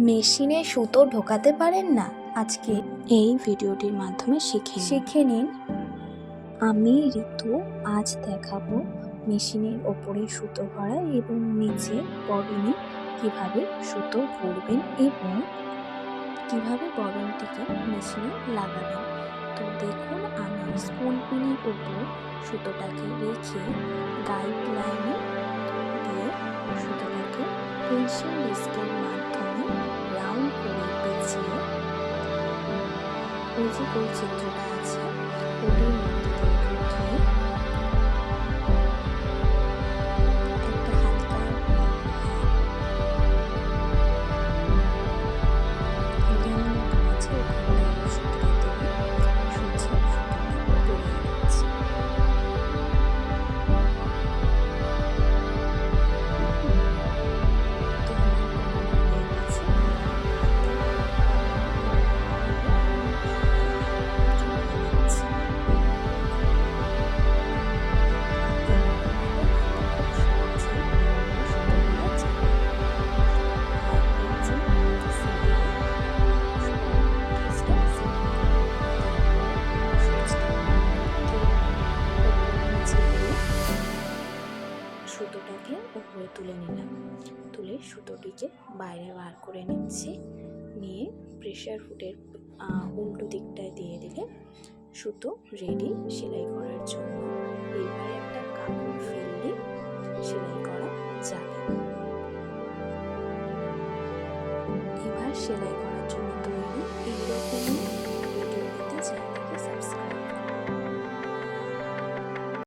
মেশিনে সুতো ঢোকাতে পারেন না? আজকে এই ভিডিওটির মাধ্যমে শিখে নিন। আমি ঋতু আজ দেখাবো মেশিনের ওপরে সুতো ভরা এবং নিচে ববিনে কিভাবে সুতো ভরবেন এবং কিভাবে ববিনটিকে মেশিনে লাগাবেন। তো দেখুন, আমি স্পুন পিনের ওপর সুতোটাকে রেখে গাইডলাইনে দিয়ে সুতোটাকে পেন্সিল ডিস্কের মাধ্যমে রাউন্ড করে পেঁচিয়ে ওই যে গোল চিত্রটা আছে ওটির মধ্যে ঢুকিয়ে একটা হালকা এলিয়ানের মতো আছে ওখানটা সুতোটা দিয়ে সুচে সুতোটা পরিয়ে নিচ্ছি। তো আমার হয়ে গেছে। সুতোটাকে উপরে তুলে নিলাম, তুলে সুতোটিকে বাইরে বার করে নিচ্ছি। নিয়ে প্রেসার ফুটের উল্টো দিকটায় দিয়ে দিলে সুতো রেডি সেলাই করার জন্য। এবারে একটা কাপড় ফেললে সেলাই করা যাবে। এবার সেলাই